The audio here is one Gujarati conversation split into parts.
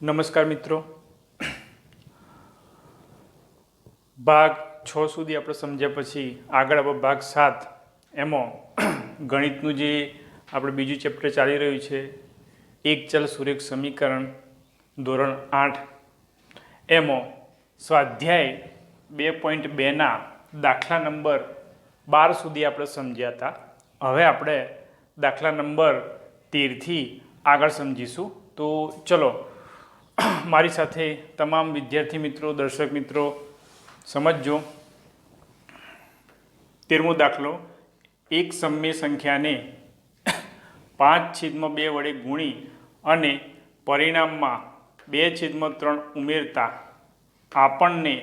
નમસ્કાર મિત્રો, ભાગ 6 સુધી આપણે સમજ્યા પછી આગળ આપણે ભાગ 7 એમાં ગણિતનું જે આપણે બીજું ચેપ્ટર ચાલી રહ્યું છે એક ચલ સુરેખ સમીકરણ ધોરણ 8 એમાં સ્વાધ્યાય 2.2ના દાખલા નંબર 12 સુધી આપણે સમજ્યા હતા. હવે આપણે દાખલા નંબર 13થી આગળ સમજીશું. તો ચલો મારી સાથે તમામ વિદ્યાર્થી મિત્રો, દર્શક મિત્રો સમજજો. 13મો દાખલો, એક સમય સંખ્યાને 5/2 વડે ગુણી અને પરિણામમાં 2/3 ઉમેરતા આપણને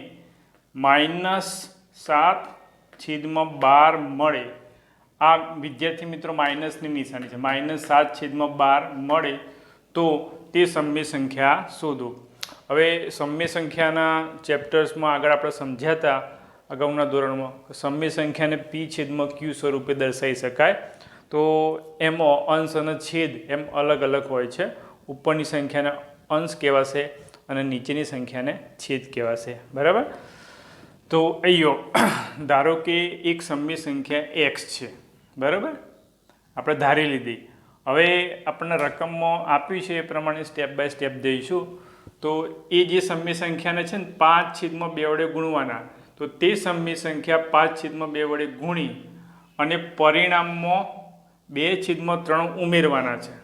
-7/12 મળે. આ વિદ્યાર્થી મિત્રો માઇનસની નિશાની છે. -7/12 મળે તો તે સમય સંખ્યા શોધો. હવે સમય સંખ્યાના ચેપ્ટર્સમાં આગળ આપણે સમજ્યા હતા અગાઉના ધોરણમાં સમય સંખ્યાને p/q સ્વરૂપે દર્શાવી શકાય. તો એમાં અંશ અને છેદ એમ અલગ અલગ હોય છે. ઉપરની સંખ્યાને અંશ કહેવાશે અને નીચેની સંખ્યાને છેદ કહેવાશે. બરાબર? તો અહીંયા ધારો કે એક સમય સંખ્યા x છે. બરાબર? આપણે ધારી લીધી. હવે આપણને રકમમાં આપ્યું છે એ પ્રમાણે સ્ટેપ બાય સ્ટેપ જઈશું. તો એ જે સમય સંખ્યાને છે ને 5/2 વડે ગુણવાના, તો તે સમય સંખ્યા 5/2 વડે ગુણી અને પરિણામમાં 2/3 ઉમેરવાના છે.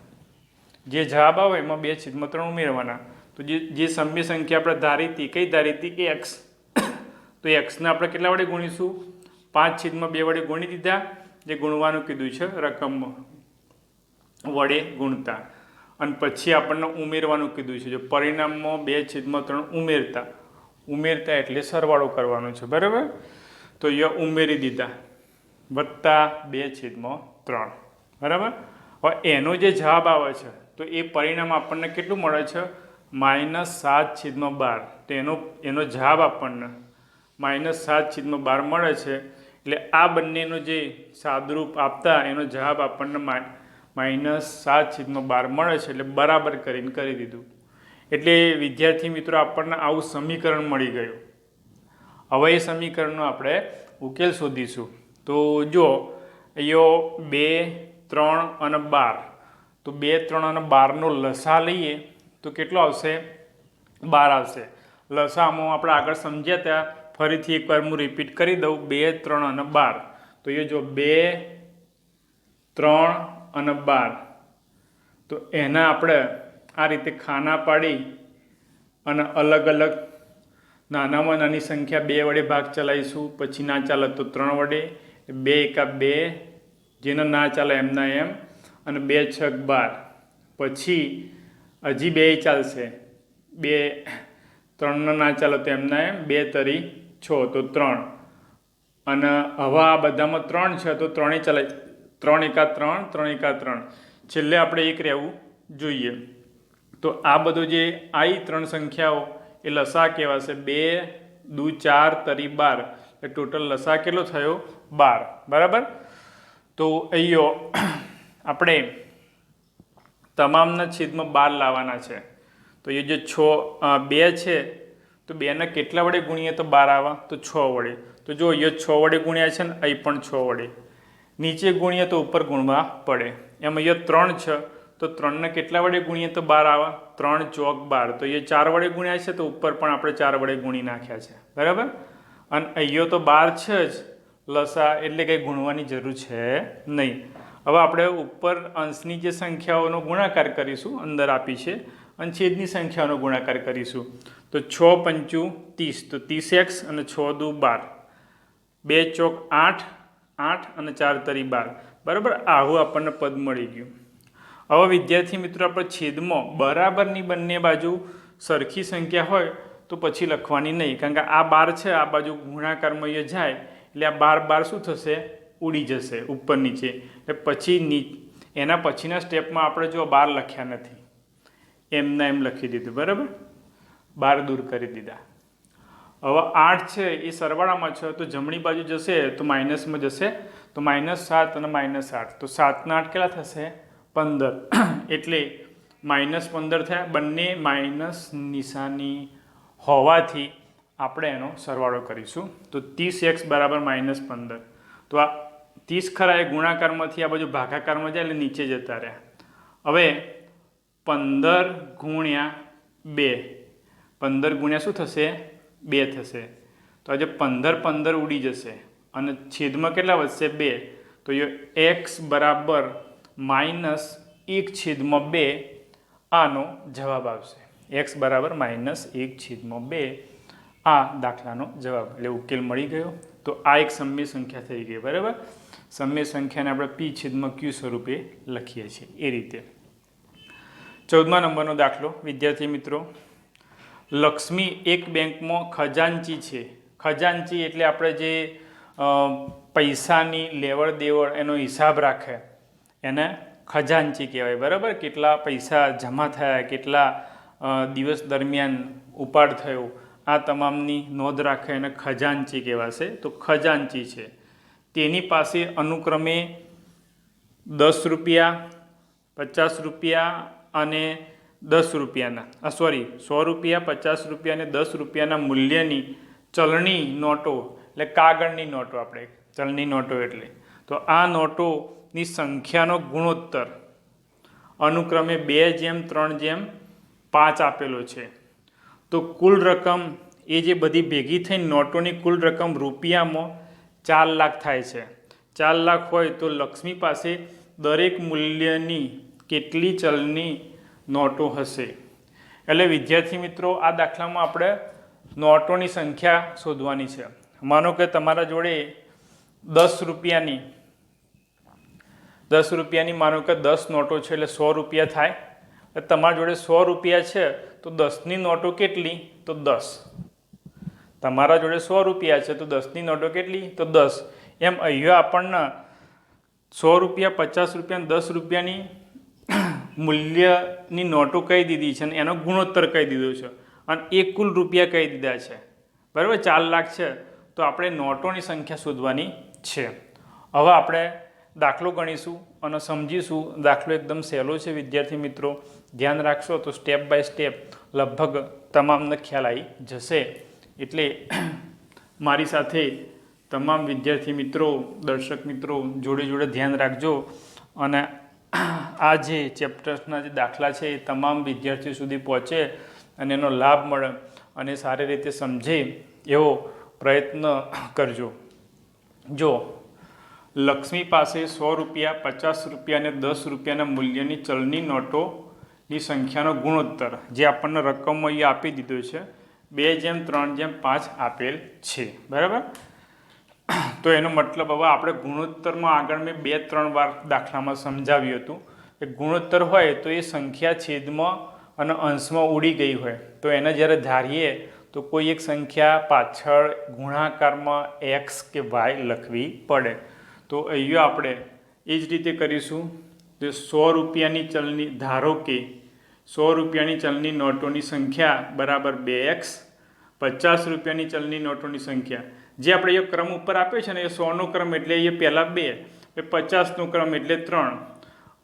જે જવાબ આવે એમાં 2/3 ઉમેરવાના. તો જે સમય સંખ્યા આપણે ધારી હતી, કઈ ધારી હતી? x. તો xને આપણે કેટલા વડે ગુણીશું? 5/2 વડે ગુણી દીધા, જે ગુણવાનું કીધું છે રકમમાં વડે ગુણતા. અને પછી આપણને ઉમેરવાનું કીધું છે. જો પરિણામમાં 2/3 ઉમેરતા એટલે સરવાળો કરવાનો છે. બરાબર? તો એ ઉમેરી દીધા વત્તા 2/3. બરાબર? હવે એનો જે જવાબ આવે છે તો એ પરિણામ આપણને કેટલું મળે છે? -7/12. તો એનો જવાબ આપણને -7/12 મળે છે. એટલે આ બંનેનો જે સાદુરૂપ આપતા એનો જવાબ આપણને -7/12 મળે છે. એટલે બરાબર કરીને કરી દીધું. એટલે વિદ્યાર્થી મિત્રો આપણને આવું સમીકરણ મળી ગયું. હવે એ સમીકરણનો આપણે ઉકેલ શોધીશું. તો જો અહીંયા 2, 3 અને 12. તો 2, 3 અને 12નો લસા લઈએ તો કેટલો આવશે? 12 આવશે. લસામાં આપણે આગળ સમજ્યા હતા, ફરીથી એકવાર હું રિપીટ કરી દઉં. 2, 3 અને 12. તો એ જો 2, 3 અને 12. તો એના આપણે આ રીતે ખાના પાડી અને અલગ અલગ નાનામાં નાની સંખ્યા 2 વડે ભાગ ચલાવીશું. પછી ના ચાલે તો 3 વડે. 2 એકા 2, જેને ના ચાલે એમના એમ. અને 2 6 12. પછી હજી 2 ચાલશે. 2 3 ના ચાલે તો એમના એમ. 2 તરી 6 તો 3. અને હવે આ બધામાં 3 છે તો 3 ચાલે. 3 એકા 3, 3 એકા 3. છેલ્લે આપણે 1 રહેવું જોઈએ. તો આ બધું જે આવી 3 સંખ્યાઓ એ લસા કહેવાશે. 2 દુ 4 તરી 12. એ ટોટલ લસા કેટલો થયો? 12. બરાબર? તો અહીંયા આપણે તમામના છેદમાં 12 લાવવાના છે. તો એ જે 2 છે તો 2ને કેટલા વડે ગુણીએ તો 12 આવે? તો 6 વડે. તો જો એ 6 વડે ગુણ્યા છે ને અહીં પણ 6 વડે. નીચે ગુણીએ તો ઉપર ગુણવા પડે. એમ અહીંયા 3 છે તો 3ને કેટલા વડે ગુણીએ તો 12 આવે? 3 ચોક 12. તો એ 4 વડે ગુણ્યા છે તો ઉપર પણ આપણે 4 વડે ગુણી નાખ્યા છે. બરાબર? અને અહીંયા તો 12 છે જ લસા, એટલે કંઈ ગુણવાની જરૂર છે નહીં. હવે આપણે ઉપર અંશની જે સંખ્યાઓનો ગુણાકાર કરીશું, અંદર આપી છે, અને છેદની સંખ્યાઓનો ગુણાકાર કરીશું. તો 6 પંચું 30. તો 30x અને 6 દુ 12. 2 ચોક 8, 8 અને 4 તરી 12. બરાબર? આવું આપણને પદ મળી ગયું. હવે વિદ્યાર્થી મિત્રો આપણે છેદમાં બરાબરની બંને બાજુ સરખી સંખ્યા હોય તો પછી લખવાની નહીં, કારણ કે આ 12 છે, આ બાજુ ગુણાકારમાં એ જાય એટલે આ 12 શું થશે? ઉડી જશે ઉપર નીચે. એટલે પછી એના પછીના સ્ટેપમાં આપણે જો 12 લખ્યા નથી, એમના એમ લખી દીધું. બરાબર? 12 દૂર કરી દીધા. હવે 8 છે એ સરવાળામાં છે તો જમણી બાજુ જશે તો માઇનસમાં જશે. તો -7 અને -8. તો 7 ને 8 કેટલા થશે? 15. એટલે -15 થયા. બંને માઇનસ નિશાની હોવાથી આપણે એનો સરવાળો કરીશું. તો 30x બરાબર -15. તો આ 30 ખરા એ ગુણાકારમાંથી આ બાજુ ભાગાકારમાં જાય એટલે નીચે જતા રહ્યા. હવે 15 ગુણ્યા 2, 15 ગુણ્યા શું થશે? 2 થશે. તો આજે 15 ઉડી જશે અને છેદમાં કેટલા વધશે? 2. તો એ x બરાબર -1/2 આનો જવાબ આવશે. x બરાબર -1/2 આ દાખલાનો જવાબ, એટલે ઉકેલ મળી ગયો. તો આ એક સમય સંખ્યા થઈ ગઈ. બરાબર, સમય સંખ્યાને આપણે p/q સ્વરૂપે લખીએ છીએ એ રીતે. 14મા નંબરનો દાખલો વિદ્યાર્થી મિત્રો, લક્ષ્મી એક બેંકમાં ખજાનચી છે. ખજાનચી એટલે આપણે જે પૈસાની લેવડ દેવડ એનો હિસાબ રાખે એને ખજાનચી કહેવાય. બરાબર, કેટલા પૈસા જમા થયા, કેટલા દિવસ દરમિયાન ઉપાડ થયો, આ તમામની નોંધ રાખે એને ખજાનચી કહેવાશે. તો ખજાનચી છે, તેની પાસે અનુક્રમે 10 રૂપિયા, 50 રૂપિયા અને 10 રૂપિયાના 100 રૂપિયા, 50 રૂપિયા અને 10 રૂપિયાના મૂલ્યની ચલણી નોટો, એટલે કાગળની નોટો, આપણે ચલણી નોટો એટલે તો આ નોટોની સંખ્યાનો ગુણોત્તર અનુક્રમે 2:3:5 આપેલો છે. તો કુલ રકમ એ જે બધી ભેગી થઈને નોટોની કુલ રકમ રૂપિયામાં 4 લાખ થાય છે. 4 લાખ હોય તો લક્ષ્મી પાસે દરેક મૂલ્યની કેટલી ચલની નોટો હશે? એટલે વિદ્યાર્થી મિત્રો, આ દાખલામાં આપણે નોટોની સંખ્યા શોધવાની છે. માનો કે તમારા જોડે 10 રૂપિયાની માનો કે 10 નોટો છે, એટલે 100 રૂપિયા થાય. તમારા જોડે 100 રૂપિયા છે તો 10ની નોટો કેટલી? તો 10. તમારા જોડે 100 રૂપિયા છે તો 10ની નોટો કેટલી? તો 10. એમ અહીંયા આપણને 100 રૂપિયા, 50 રૂપિયા, 10 રૂપિયાની મૂલ્યની નોટો કહી દીધી છે અને એનો ગુણોત્તર કહી દીધો છે અને એ કુલ રૂપિયા કહી દીધા છે. બરાબર, 4 લાખ છે તો આપણે નોટોની સંખ્યા શોધવાની છે. હવે આપણે દાખલો ગણીશું અને સમજીશું. દાખલો એકદમ સહેલો છે વિદ્યાર્થી મિત્રો, ધ્યાન રાખશો તો સ્ટેપ બાય સ્ટેપ લગભગ તમામને ખ્યાલ આવી જશે. એટલે મારી સાથે તમામ વિદ્યાર્થી મિત્રો, દર્શક મિત્રો જોડે જોડે ધ્યાન રાખજો અને આ જે ચેપ્ટર્સના જે દાખલા છે એ તમામ વિદ્યાર્થીઓ સુધી પહોંચે અને એનો લાભ મળે અને સારી રીતે સમજે એવો પ્રયત્ન કરજો. જો લક્ષ્મી પાસે 100 રૂપિયા, 50 રૂપિયા અને 10 રૂપિયાના મૂલ્યની ચલની નોટોની સંખ્યાનો ગુણોત્તર જે આપણને રકમમાં અહીંયા આપી દીધો છે 2:3:5 આપેલ છે. બરાબર, તો એનો મતલબ હવે આપણે ગુણોત્તરમાં આગળ મેં 2-3 વાર દાખલામાં સમજાવ્યું હતું કે ગુણોત્તર હોય તો એ સંખ્યા છેદમાં અને અંશમાં ઉડી ગઈ હોય તો એને જ્યારે ધારીએ તો કોઈ એક સંખ્યા પાછળ ગુણાકારમાં x કે y લખવી પડે. તો અહીંયા આપણે એ જ રીતે કરીશું. તો 100 રૂપિયાની ચલની, ધારો કે 100 રૂપિયાની ચલની નોટોની સંખ્યા બરાબર 2x, 50 રૂપિયાની ચલની નોટોની સંખ્યા જે આપણે એ ક્રમ ઉપર આપ્યો છે ને એ 100નો ક્રમ એટલે એ પહેલાં 2, 50નો ક્રમ એટલે 3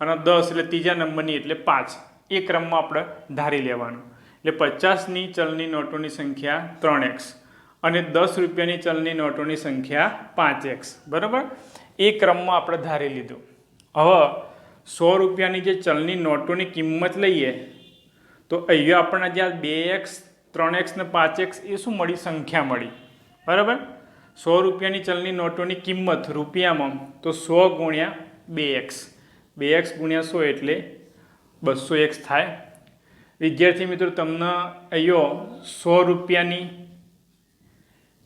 અને 10 એટલે ત્રીજા નંબરની એટલે 5. એ ક્રમમાં આપણે ધારી લેવાનું. એટલે 50ની ચલની નોટોની સંખ્યા 3x અને 10 રૂપિયાની ચલની નોટોની સંખ્યા 5x. બરાબર, એ ક્રમમાં આપણે ધારી લીધું. હવે 100 રૂપિયાની જે ચલની નોટોની કિંમત લઈએ તો અહીંયા આપણને જ્યાં 2x, 3x ને 5x એ શું મળી? સંખ્યા મળી. બરાબર, 100 રૂપિયાની ચલની નોટોની કિંમત રૂપિયામાં તો 100 ગુણ્યા 2x, 2x ગુણ્યા 100 એટલે 200x થાય. વિદ્યાર્થી મિત્રો, તમને અહીંયા 100 રૂપિયાની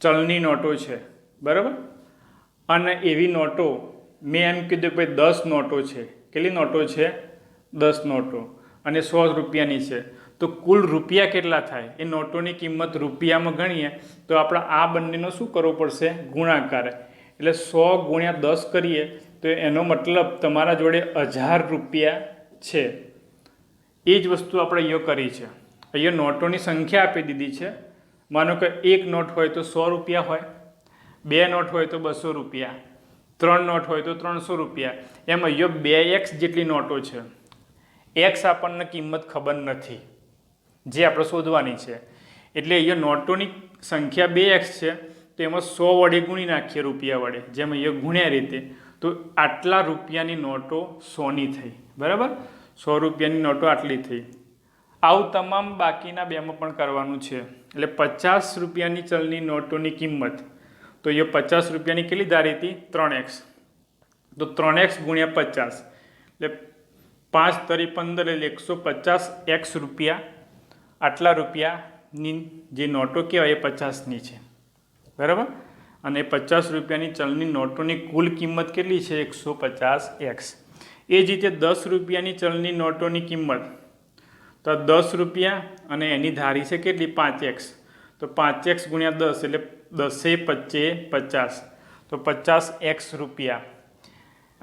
ચલની નોટો છે. બરાબર, અને એવી નોટો મેં એમ કીધું કે ભાઈ 10 નોટો છે. કેટલી નોટો છે? 10 નોટો અને 100 રૂપિયાની છે. તો કુલ રૂપિયા કેટલા થાય? એ નોટોની કિંમત રૂપિયામાં ગણીએ તો આપણે આ બંનેનો શું કરવો પડશે? ગુણાકાર. એટલે 100 ગુણ્યા 10 કરીએ તો એનો મતલબ તમારા જોડે 1000 રૂપિયા છે. એ જ વસ્તુ આપણે અહીંયા કરી છે. અહીંયા નોટોની સંખ્યા આપી દીધી છે. માનો કે એક નોટ હોય તો 100 રૂપિયા હોય, 2 નોટ હોય તો 200 રૂપિયા, 3 નોટ હોય તો 300 રૂપિયા. એમ અહીંયા 2x જેટલી નોટો છે. એક્સ આપણને કિંમત ખબર નથી, જે આપણે શોધવાની છે. એટલે અહીંયા નોટોની સંખ્યા 2x છે, તો એમાં 100 વડે ગુણી નાખીએ રૂપિયા વડે, જેમ અહીંયા ગુણ્યા રીતે. તો આટલા રૂપિયાની નોટો 100ની થઈ. બરાબર, 100 રૂપિયાની નોટો આટલી થઈ. આવું તમામ બાકીના બેમાં પણ કરવાનું છે. એટલે 50 રૂપિયાની ચલની નોટોની કિંમત, તો એ 50 રૂપિયાની કેટલી ધારી હતી? 3x. તો 3x ગુણ્યા 50, એટલે 5 તરી 15, એટલે 150x રૂપિયા. આટલા રૂપિયાની જે નોટો કહેવાય એ 50ની છે. બરાબર, અને 50 રૂપિયાની ચલની નોટોની કુલ કિંમત કેટલી છે? 150x. એ જ રીતે 10 રૂપિયાની ચલની નોટોની કિંમત, તો 10 રૂપિયા અને એની ધારી છે કેટલી? 5x. તો 5x ગુણ્યા 10, એટલે 10 × 5 = 50. તો 50x રૂપિયા.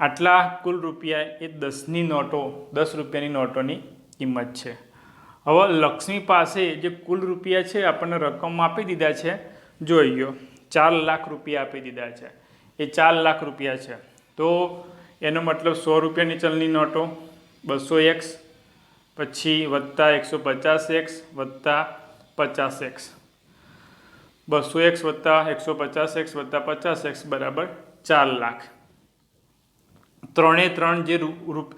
આટલા કુલ રૂપિયા એ 10ની નોટો, 10 રૂપિયાની નોટોની કિંમત છે. હવે લક્ષ્મી પાસે જે કુલ રૂપિયા છે આપણને રકમ આપી દીધા છે, જોઈ લો 4 લાખ રૂપિયા આપી દીધા છે. એ 4 લાખ રૂપિયા છે. તો એનો મતલબ 100 રૂપિયાની ચલની નોટો 200x, પછી વત્તા 150x વત્તા 50x. 200x વત્તા 150x વત્તા 50x બરાબર 4 લાખ. ત્રણે ત્રણ જે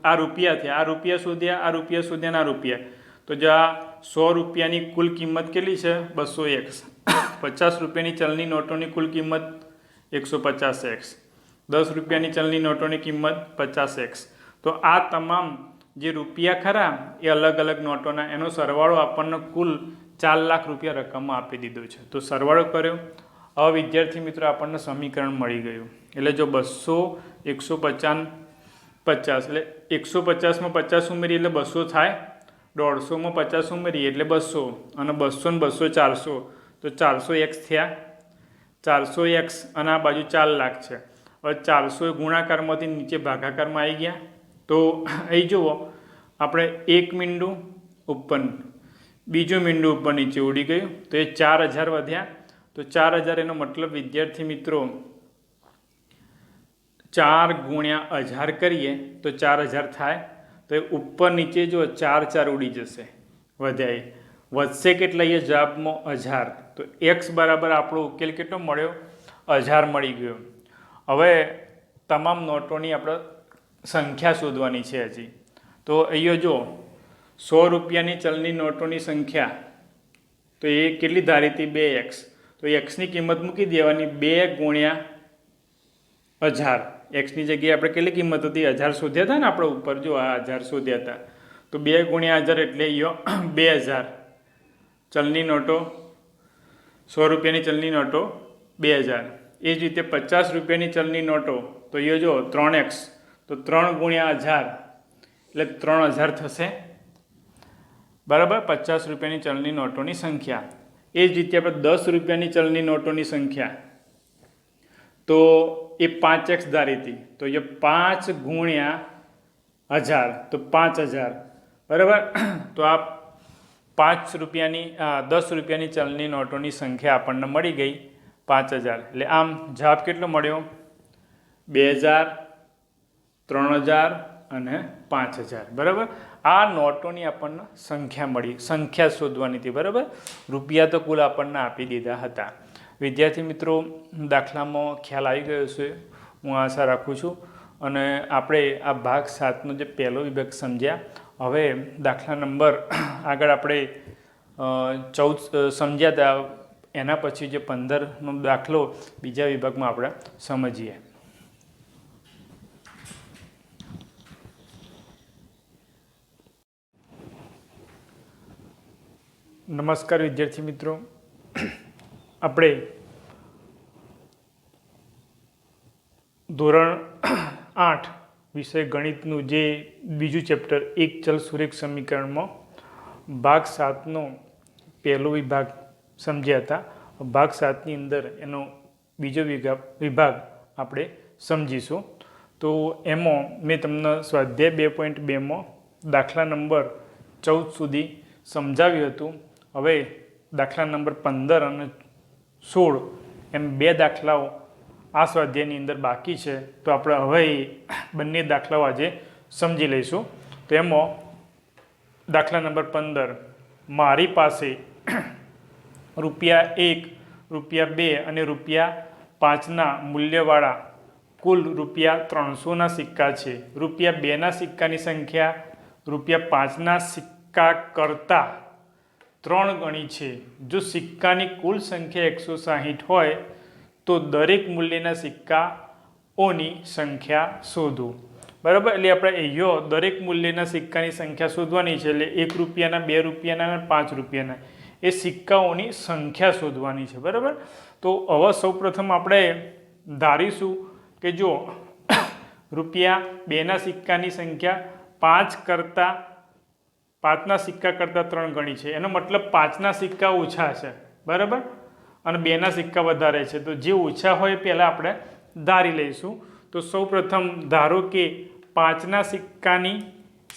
આ રૂપિયા થયા, આ રૂપિયા શોધ્યા, આ રૂપિયા શોધ્યા, આ રૂપિયા. તો જે આ 100 રૂપિયાની કુલ કિંમત કેટલી છે? 200x. 50 રૂપિયાની ચલની નોટોની કુલ કિંમત 150x. 10 રૂપિયાની ચલની નોટોની કિંમત 50x. તો આ તમામ જે રૂપિયા ખરા એ અલગ અલગ નોટોના, એનો સરવાળો આપણને કુલ 4 લાખ રૂપિયા રકમમાં આપી દીધો છે. તો સરવાળો કર્યો. હવે વિદ્યાર્થી મિત્રો આપણને સમીકરણ મળી ગયું. એટલે જો 200, 150, 50, એટલે 150માં 50 ઉમેરીએ એટલે 200 થાય. 150માં 50 ઉમેરીએ એટલે 200, અને 200 ને 200 400, તો 400x થયા. 400x અને આ બાજુ 4 લાખ છે. હવે 400 ગુણાકારમાંથી નીચે ભાગાકારમાં આવી ગયા. તો અહીં જુઓ, આપણે એક મીંડું ઉપર, બીજું મીંડું ઉપર નીચે ઉડી ગયું, તો એ 4000 વધ્યા. તો 4000 એનો મતલબ વિદ્યાર્થી મિત્રો 4 ગુણ્યા 1000 કરીએ તો 4000 થાય. તો એ ઉપર નીચે જો 4 4 ઉડી જશે, વધ્યા. વધશે કેટલા? એ જવાબમાં 1000. તો x બરાબર આપણો ઉકેલ કેટલો મળ્યો? 1000 મળી ગયો. હવે તમામ નોટોની આપણે સંખ્યા શોધવાની છે હજી. તો અહીંયા જો 100 રૂપિયાની ચલની નોટોની સંખ્યા, તો એ કેટલી ધારી હતી? 2x. તો એક્સની કિંમત મૂકી દેવાની, 2 ગુણ્યા 1000. એક્સની જગ્યાએ આપણે કેટલી કિંમત હતી? 1000 શોધ્યા હતા ને આપણે ઉપર, જો આ 1000 શોધ્યા હતા. તો 2 ગુણ્યા 1000 એટલે અહીંયા 2000 ચલની નોટો, 100 રૂપિયાની ચલની નોટો 2000. એ જ રીતે 50 રૂપિયાની ચલની નોટો, તો અહીંયા જો 3x, તો 3 ગુણ્યા 1000 એટલે 3000 થશે. બરાબર, 50 રૂપિયાની ચલની નોટોની સંખ્યા. એ જ રીતે આપણે 10 રૂપિયાની ચલની નોટોની સંખ્યા, તો એ 5x ધારી હતી. તો એ 5 ગુણ્યા 1000, તો 5000. બરાબર, તો આ 5 રૂપિયાની 10 રૂપિયાની ચલની નોટોની સંખ્યા આપણને મળી ગઈ 5000. એટલે આમ જવાબ કેટલો મળ્યો? 2000, 3000 અને 5000. બરાબર, આ નોટોની આપણને સંખ્યા મળી. સંખ્યા શોધવાની હતી. બરાબર, રૂપિયા તો કુલ આપણને આપી દીધા હતા. વિદ્યાર્થી મિત્રો, દાખલામાં ખ્યાલ આવી ગયો છે હું આશા રાખું છું. અને આપણે આ ભાગ 7નો જે પહેલો વિભાગ સમજ્યા. હવે દાખલા નંબર આગળ આપણે 14 સમજ્યા હતા, એના પછી જે 15નો દાખલો બીજા વિભાગમાં આપણે સમજીએ. નમસ્કાર વિદ્યાર્થી મિત્રો, આપણે ધોરણ 8 વિષય ગણિતનું જે બીજું ચેપ્ટર એક ચલ સુરેખ સમીકરણમાં ભાગ 7નો પહેલો વિભાગ સમજ્યા હતા. ભાગ 7ની અંદર એનો બીજો વિભાગ આપણે સમજીશું. તો એમાં મેં તમને સ્વાધ્યાય 2.2માં દાખલા નંબર 14 સુધી સમજાવ્યું હતું. હવે દાખલા નંબર 15 અને 16 એમ 2 દાખલાઓ આ સ્વાધ્યાયની અંદર બાકી છે. તો આપણે હવે બંને દાખલાઓ આજે સમજી લઈશું. તો એમાં દાખલા નંબર 15, મારી પાસે ₹1, ₹2 અને ₹5ના મૂલ્યવાળા કુલ ₹300ના સિક્કા છે. ₹2ના સિક્કાની સંખ્યા ₹5ના સિક્કા કરતાં 3 ગણી છે. જો સિક્કાની કુલ સંખ્યા 160 હોય તો દરેક મૂલ્યના સિક્કાઓની સંખ્યા શોધો. બરાબર, એટલે આપણે અહીંયા દરેક મૂલ્યના સિક્કાની સંખ્યા શોધવાની છે. એટલે ₹1, ₹2 અને ₹5 એ સિક્કાઓની સંખ્યા શોધવાની છે. બરાબર, તો હવે સૌપ્રથમ આપણે ધારીશું કે જો ₹2ના સિક્કાની સંખ્યા 5ના સિક્કા કરતાં 3 ગણી છે. એનો મતલબ 5ના સિક્કા ઓછા છે. બરાબર, અને 2ના સિક્કા વધારે છે. તો જે ઓછા હોય પહેલાં આપણે ધારી લઈશું. તો સૌપ્રથમ ધારો કે 5ના સિક્કાની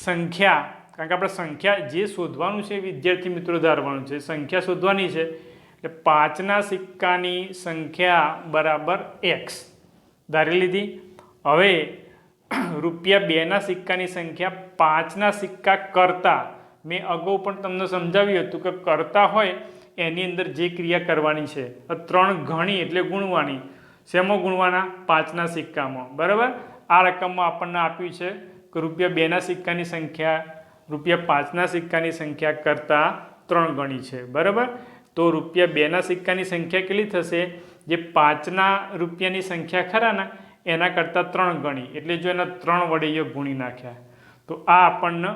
સંખ્યા, કારણ કે આપણે સંખ્યા જે શોધવાનું છે વિદ્યાર્થી મિત્રો ધારવાનું છે, સંખ્યા શોધવાની છે. એટલે 5ના સિક્કાની સંખ્યા બરાબર x ધારી લીધી. હવે ₹2ના સિક્કાની સંખ્યા 5ના સિક્કા કરતાં, મેં અગાઉ પણ તમને સમજાવ્યું હતું કે કરતા હોય એની અંદર જે ક્રિયા કરવાની છે 3 ગણી એટલે ગુણવાની. શેમાં ગુણવાના? 5ના સિક્કામાં. બરાબર, આ રકમમાં આપણને આપ્યું છે કે ₹2ના સિક્કાની સંખ્યા ₹5ના સિક્કાની સંખ્યા કરતાં 3 ગણી છે. બરાબર, તો ₹2ના સિક્કાની સંખ્યા કેટલી થશે? જે 5ના રૂપિયાની સંખ્યા ખરા ને એના કરતાં 3 ગણી, એટલે જો એના 3 વડે એ ગુણી નાખ્યા તો આ આપણને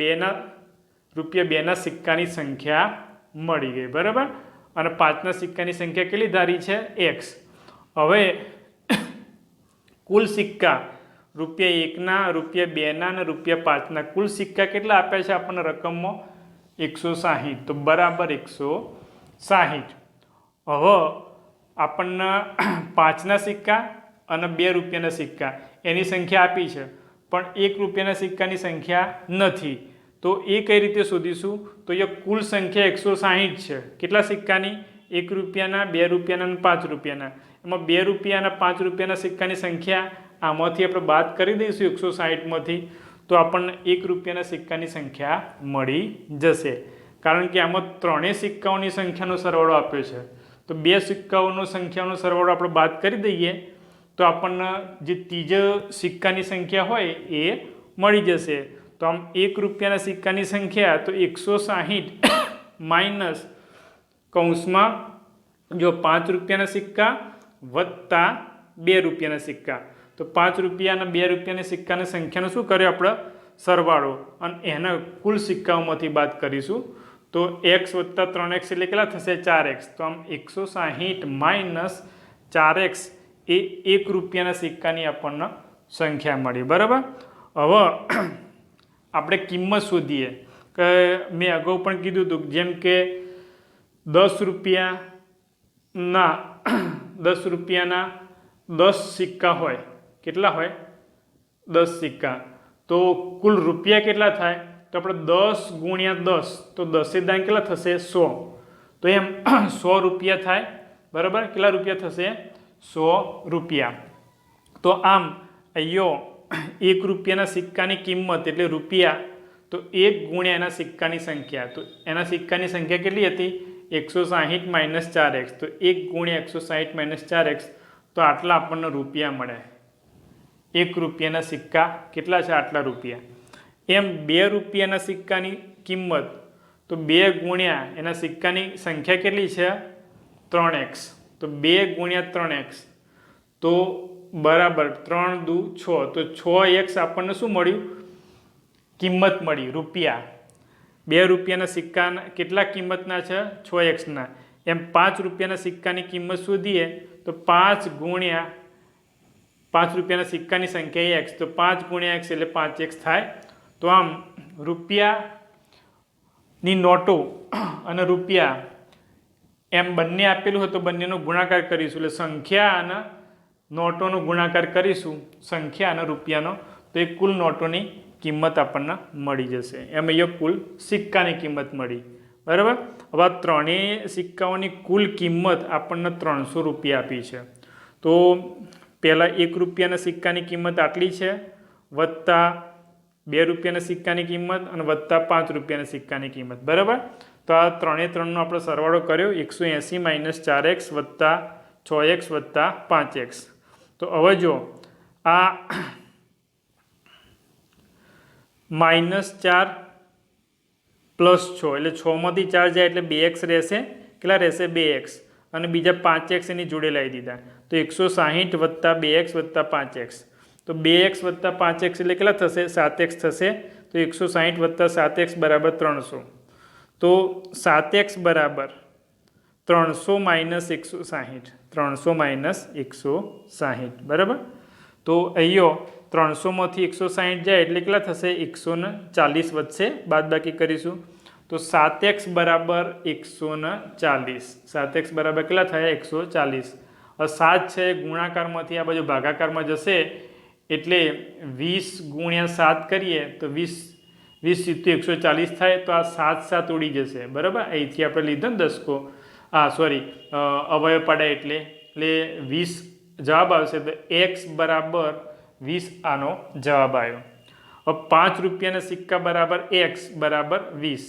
₹2ના સિક્કાની સંખ્યા મળી ગઈ. બરાબર, અને 5ના સિક્કાની સંખ્યા કેટલી ધારી છે? x. હવે કુલ સિક્કા ₹1ના, ₹2ના અને ₹5ના કુલ સિક્કા કેટલા આપ્યા છે આપણને રકમમાં? 160. તો બરાબર 160. હવે આપણને 5ના સિક્કા અને ₹2ના સિક્કા એની સંખ્યા આપી છે, પણ ₹1ના સિક્કાની સંખ્યા નથી. તો એ કઈ રીતે શોધીશું? તો એ કુલ સંખ્યા 160 છે. કેટલા સિક્કાની? ₹1ના, ₹2ના અને ₹5ના. એમાં ₹2 અને ₹5ના સિક્કાની સંખ્યા આમાંથી આપણે બાદ કરી દઈશું 160માંથી, તો આપણને ₹1ના સિક્કાની સંખ્યા મળી જશે. કારણ કે આમાં ત્રણેય સિક્કાઓની સંખ્યાનો સરવાળો આપ્યો છે. તો 2 સિક્કાઓનો સંખ્યાનો સરવાળો આપણે બાદ કરી દઈએ તો આપણને જે ત્રીજો સિક્કાની સંખ્યા હોય એ મળી જશે. તો આમ ₹1ના સિક્કાની સંખ્યા તો 160 માઇનસ કૌંસમાં જો ₹5ના સિક્કા વત્તા ₹2ના સિક્કા. તો ₹5 અને ₹2ના સિક્કાની સંખ્યાનો શું કર્યો આપણે? સરવાળો, અને એના કુલ સિક્કાઓમાંથી બાદ કરીશું. તો x વત્તા 3x એટલે કેટલા થશે? 4x. તો આમ 160 માઇનસ 4x એ ₹1ના સિક્કાની આપણને સંખ્યા મળી. બરાબર, હવે આપણે કિંમત શોધીએ કે મેં અગાઉ પણ કીધું હતું, જેમ કે ₹10ના 10 સિક્કા હોય. કેટલા હોય? 10 સિક્કા. તો કુલ રૂપિયા કેટલા થાય? તો આપણે 10 ગુણ્યા 10, તો 10 દાન કેટલા થશે? 100. તો એમ 100 રૂપિયા થાય. બરાબર, કેટલા રૂપિયા થશે? 100 રૂપિયા. તો આમ અહીંયા ₹1ના સિક્કાની કિંમત એટલે રૂપિયા, તો 1 ગુણ્યા એના સિક્કાની સંખ્યા. તો એના સિક્કાની સંખ્યા કેટલી હતી? 160 માઇનસ 4x. તો 1 ગુણ્યા 160 માઇનસ 4x, તો આટલા આપણને રૂપિયા મળે. ₹1ના સિક્કા કેટલા છે? આટલા રૂપિયા. એમ ₹2ના સિક્કાની કિંમત, તો 2 ગુણ્યા એના સિક્કાની સંખ્યા કેટલી છે? 3x. તો 2 ગુણ્યા 3x તો બરાબર 3 દુ 6. તો 6x આપણને શું મળ્યું? કિંમત મળી, રૂપિયા. ₹2ના સિક્કા કેટલા કિંમતના છે? 6xના. એમ ₹5ના સિક્કાની કિંમત શોધીએ તો 5 ગુણ્યા ₹5ના સિક્કાની સંખ્યા x, તો 5 ગુણ્યા x એટલે 5x થાય. તો આમ રૂપિયાની નોટો અને રૂપિયા એમ બંને આપેલું હોય તો બંનેનો ગુણાકાર કરીશું. એટલે સંખ્યા અને નોટોનો ગુણાકાર કરીશું, સંખ્યા અને રૂપિયાનો, તો એ કુલ નોટોની કિંમત આપણને મળી જશે. એમ અહીંયા કુલ સિક્કાની કિંમત મળી. બરાબર, હવે આ ત્રણેય સિક્કાઓની કુલ કિંમત આપણને 300 રૂપિયા આપી છે. તો પહેલાં ₹1ના સિક્કાની કિંમત આટલી છે, વત્તા 2 રૂપિયાના સિક્કાની કિંમત અને વત્તા 5 રૂપિયાના સિક્કાની કિંમત, બરાબર. તો આ 3 3નો આપણે સરવાળો કર્યો, 180 માઇનસ 4x વત્તા 6x વત્તા 5x. તો હવે જો આ -4 પ્લસ 6 એટલે 6માંથી 4 જાય એટલે 2x રહેશે. કેટલા રહેશે? 2x. અને બીજા 5x એની જોડે લાવી દીધા તો 160 વત્તા 2x વત્તા 5x. તો 2x વત્તા 5x એટલે કેટલા થશે? 7x થશે. તો 160 વત્તા 7x બરાબર 300. તો 7x બરાબર 300 માઇનસ 160. 300 માઇનસ 160, બરાબર. તો અહીંયો 300માંથી 160 જાય એટલે કેટલા થશે? 140 વધશે, બાદ બાકી કરીશું. તો 7x બરાબર 140. 7x બરાબર કેટલા થયા? 140. હવે 7 છે ગુણાકારમાંથી આ બાજુ ભાગાકારમાં જશે એટલે 20 ગુણ્યા 7 કરીએ તો 20 સીધું 140 થાય. તો આ 7 7 ઉડી જશે, બરાબર. અહીંથી આપણે લીધો ને દસકો, અવયવ પાડ્યા એટલે 20 જવાબ આવશે. તો x બરાબર 20 આનો જવાબ આવ્યો. હવે 5 રૂપિયાના સિક્કા બરાબર x બરાબર 20.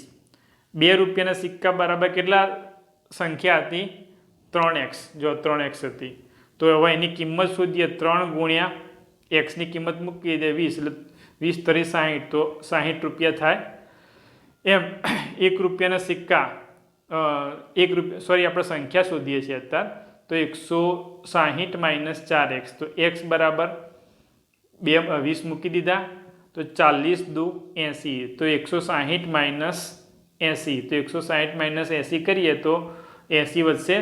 2 રૂપિયાના સિક્કા બરાબર કેટલા સંખ્યા હતી? 3x. જો 3x હતી તો હવે એની કિંમત શોધીએ. 3 ગુણ્યા x ની કિંમત મૂકી દે 20 એટલે 20 તરી 60. તો 60 રૂપિયા થાય. એમ 1 રૂપિયાના સિક્કા આપણે સંખ્યા શોધીએ છીએ અત્યારે. તો 160 માઇનસ 4x. તો x બરાબર 20 મૂકી દીધા તો 40 દુ 80. તો 160 માઇનસ 80. તો 160 માઇનસ 80 કરીએ તો 80 વધશે.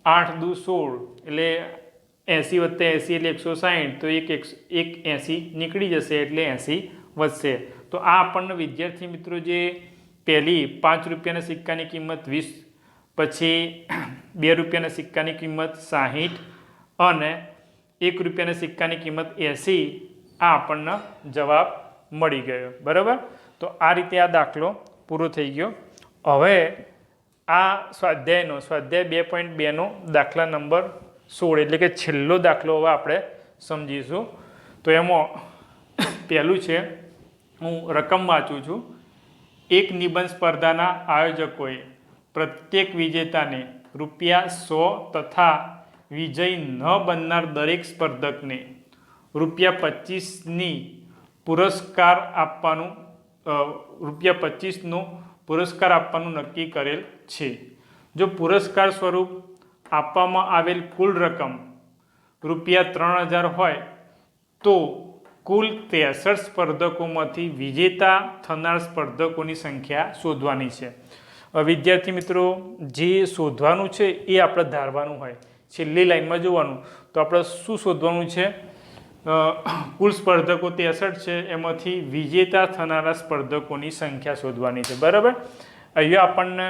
8 દુ 16 એટલે 80 વત્તા 80 એટલે 160. તો એક 80 નીકળી જશે એટલે 80 વધશે. તો આ આપણને વિદ્યાર્થી મિત્રો જે પહેલી 5 રૂપિયાના સિક્કાની કિંમત 20, પછી 2 રૂપિયાના સિક્કાની કિંમત 60 અને 1 રૂપિયાના સિક્કાની કિંમત 80, આ આપણને જવાબ મળી ગયો, બરાબર. તો આ રીતે આ દાખલો પૂરો થઈ ગયો. હવે આ સ્વાધ્યાય 2.2નો દાખલા નંબર 16 એટલે કે છેલ્લો દાખલો હવે આપણે સમજીશું. તો એમાં પહેલું છે, હું રકમ વાંચું છું. એક નિબંધ સ્પર્ધાના આયોજકોએ પ્રત્યેક વિજેતાને ₹100 તથા વિજય ન બનનાર દરેક સ્પર્ધકને ₹25ની પુરસ્કાર આપવાનું ₹25નો પુરસ્કાર આપવાનું નક્કી કરેલ છે. જો પુરસ્કાર સ્વરૂપ આપવામાં આવેલ કુલ રકમ ₹3000 હોય તો કુલ 63 સ્પર્ધકોમાંથી વિજેતા થનાર સ્પર્ધકોની સંખ્યા શોધવાની છે. વિદ્યાર્થી મિત્રો, જે શોધવાનું છે એ આપણે ધારવાનું હોય. છેલ્લી લાઈનમાં જોવાનું. તો આપણે શું શોધવાનું છે? કુલ સ્પર્ધકો 63 છે, એમાંથી વિજેતા થનારા સ્પર્ધકોની સંખ્યા શોધવાની છે, બરાબર. અહીંયા આપણને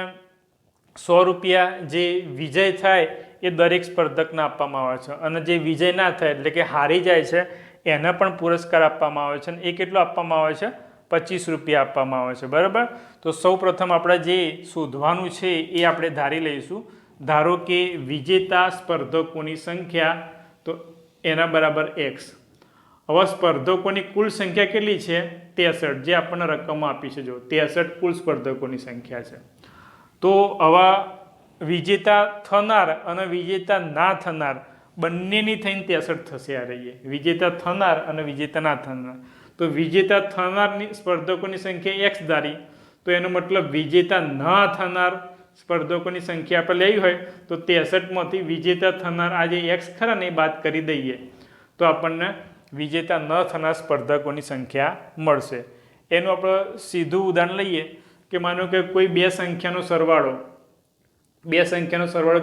₹100 જે વિજય થાય એ દરેક સ્પર્ધકને આપવામાં આવે છે, અને જે વિજય ના થાય એટલે કે હારી જાય છે એને પણ પુરસ્કાર આપવામાં આવે છે. અને એ કેટલો આપવામાં આવે છે? ₹25 આપવામાં આવે છે, બરાબર. તો સૌ પ્રથમ આપણે જે શોધવાનું છે એ આપણે ધારી લઈશું. ધારો કે વિજેતા સ્પર્ધકોની સંખ્યા તો એના બરાબર x. હવે સ્પર્ધકોની કુલ સંખ્યા કેટલી છે? 63, જે આપણને રકમમાં આપી છે. જો 63 કુલ સ્પર્ધકોની સંખ્યા છે. તો આવા વિજેતા થનાર અને વિજેતા ના થનાર બંનેની થઈને 63 થશે. આ રહીએ વિજેતા થનાર અને વિજેતા ના થનાર. તો વિજેતા થનારની સ્પર્ધકોની સંખ્યા x ધારી, તો એનો મતલબ વિજેતા ન થનાર સ્પર્ધકોની સંખ્યા આપણે લેવી હોય તો 63માંથી વિજેતા થનાર આ જે x ખરા ને એ બાદ કરી દઈએ તો આપણને વિજેતા ન થનાર સ્પર્ધકોની સંખ્યા મળશે. એનું આપણે સીધું ઉદાહરણ લઈએ કે માનો કે કોઈ બે સંખ્યાનો સરવાળો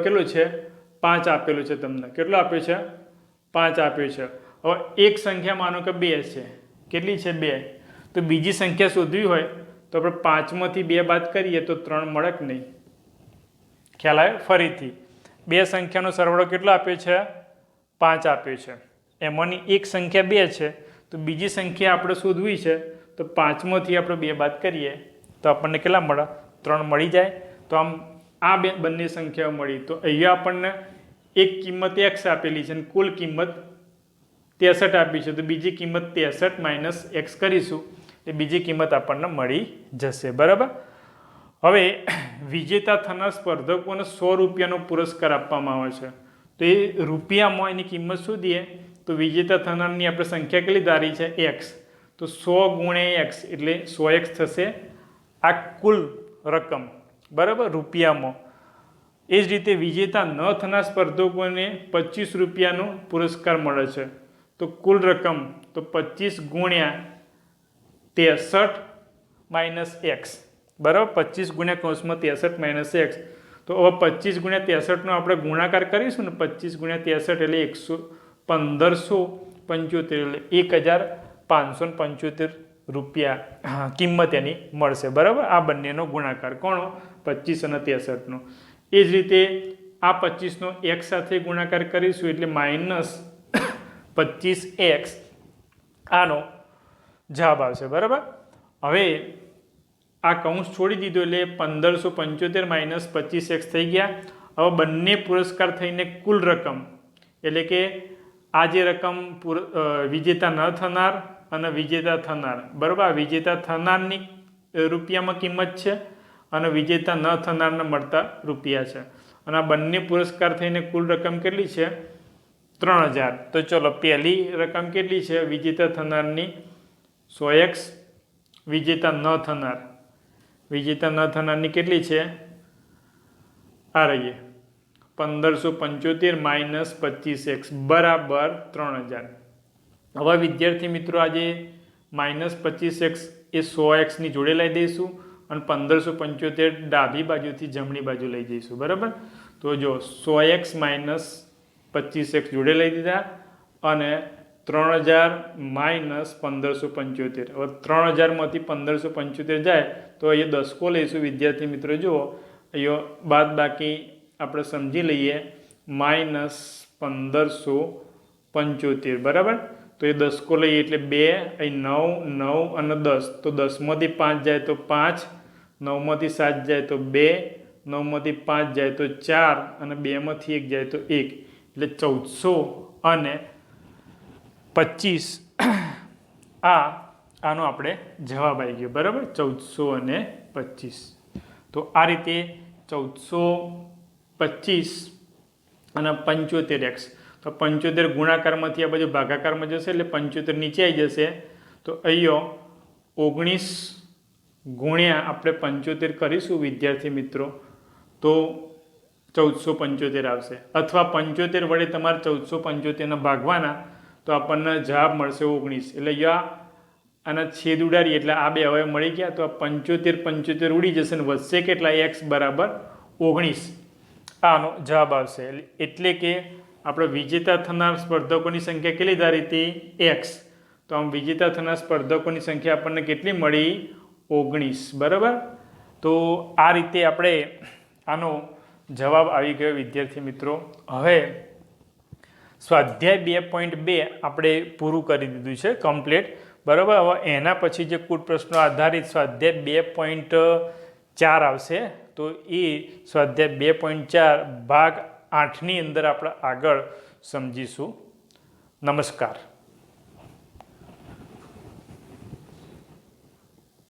કેટલો છે? 5 આપેલો છે તમને. કેટલો આપ્યો છે? 5 આપ્યો છે. હવે એક સંખ્યા માનો કે 2 છે. કેટલી છે? 2. તો બીજી સંખ્યા શોધવી હોય તો આપણે 5માંથી 2 બાદ કરીએ તો 3 મળે કે નહીં? ખ્યાલ આવે? ફરીથી બે સંખ્યાનો સરવાળો કેટલો આપ્યો છે? 5 આપ્યો છે. એમાંની એક સંખ્યા 2 છે, તો બીજી સંખ્યા આપણે શોધવી છે તો 5માંથી આપણે 2 બાદ કરીએ તો આપણને કેટલા મળે? 3 મળી જાય. તો આમ આ બંને સંખ્યાઓ મળી. તો અહીંયા આપણને એક કિંમત x આપેલી છે અને કુલ કિંમત 63 આપી છે. તો બીજી કિંમત 63 માઇનસ x કરીશું એ બીજી કિંમત આપણને મળી જશે. બરાબર. હવે વિજેતા થનાર સ્પર્ધકોને 100 રૂપિયાનો પુરસ્કાર આપવામાં આવે છે. તો એ રૂપિયામાં એની કિંમત શોધીએ તો વિજેતા થનારની આપણે સંખ્યા કેટલી ધારી છે? x. તો 100 ગુણ્યા x એટલે 100x થશે આ કુલ રકમ. બરાબર, રૂપિયામાં. એ જ રીતે વિજેતા ન થનાર સ્પર્ધકોને 25 રૂપિયાનો પુરસ્કાર મળે છે. તો કુલ રકમ તો 25 ગુણ્યા 63 માઇનસ એક્સ. બરાબર, 25 ગુણ્યા કૌંસમાં 63 માઇનસ એક્સ. તો હવે 25 ગુણ્યા 63નો આપણે ગુણાકાર કરીશું ને, 25 ગુણ્યા 63 એટલે 1575 એટલે 1575 રૂપિયા કિંમત એની મળશે. બરાબર, આ બંનેનો ગુણાકાર કોનો? 25 અને 63નો. એ જ રીતે આ 25નો x સાથે ગુણાકાર કરીશું એટલે માઇનસ 25x આનો જવાબ આવશે. બરાબર. હવે આ કૌંસ છોડી દીધો એટલે 1575 માઇનસ 25x થઈ ગયા. હવે બંને પુરસ્કાર થઈને કુલ રકમ એટલે કે આ જે રકમ વિજેતા ન થનાર અને વિજેતા થનાર. બરાબર, આ વિજેતા થનારની રૂપિયામાં કિંમત છે અને વિજેતા ન થનારને મળતા રૂપિયા છે. અને આ બંને પુરસ્કાર થઈને કુલ રકમ કેટલી છે? 3000. તો ચલો પહેલી રકમ કેટલી છે વિજેતા થનારની? 100x. વિજેતા ન થનાર, વિજેતા ન થનારની કેટલી છે? આ રહીએ 1575 માઇનસ 25x બરાબર 3000. હવે વિદ્યાર્થી મિત્રો આજે માઇનસ 25x એ 100x જોડે લઈ દઈશું અને 1575 ડાબી બાજુથી જમણી બાજુ લઈ જઈશું. બરાબર. તો જો 100x માઇનસ 25x જોડે લઈ દીધા અને 3000 માઇનસ 1575. હવે 3000માંથી 1575 જાય તો અહીંયા દસકો લઈશું. વિદ્યાર્થી મિત્રો જુઓ અહીંયા બાદ બાકી આપણે સમજી લઈએ માઇનસ 1575. બરાબર. તો એ દસકો લઈએ એટલે 2, અહીં 9, 9 અને 10. તો 10માંથી 5 જાય તો 5, 9માંથી 7 જાય તો 2, 9માંથી 5 જાય તો 4 અને 2માંથી 1 જાય તો 1 એટલે 1400 અને 25 આનો આપણે જવાબ આવી ગયો. બરાબર, 1400 અને 25. તો આ રીતે 1425 અને 75x. તો 75 ગુણાકારમાંથી આ બાજુ ભાગાકારમાં જશે એટલે 75 નીચે આવી જશે. તો અહીંયા 19 ગુણ્યા આપણે 75 કરીશું વિદ્યાર્થી મિત્રો તો 1475 આવશે. અથવા 75 વડે તમારે 1475 ભાગવાના તો આપણને જવાબ મળશે 19. એટલે આના છેદ ઉડાડીએ એટલે આ બે હવે મળી ગયા. તો આ 75 ઉડી જશે ને વધશે કેટલા? x બરાબર 19. આનો જવાબ આવશે. એટલે કે આપણે વિજેતા થનાર સ્પર્ધકોની સંખ્યા કેટલી ધારી હતી? x. તો આમ વિજેતા થનાર સ્પર્ધકોની સંખ્યા આપણને કેટલી મળી? 19. બરાબર. તો આ રીતે આપણે આનો જવાબ આવી ગયો વિદ્યાર્થી મિત્રો. હવે સ્વાધ્યાય 2.2 આપણે પૂરું કરી દીધું છે કમ્પ્લીટ. બરાબર. હવે એના પછી જે કુલ પ્રશ્નો આધારિત સ્વાધ્યાય 2.4 આવશે તો એ સ્વાધ્યાય 2.4 ભાગ 8ની અંદર આપણે આગળ સમજીશું. નમસ્કાર.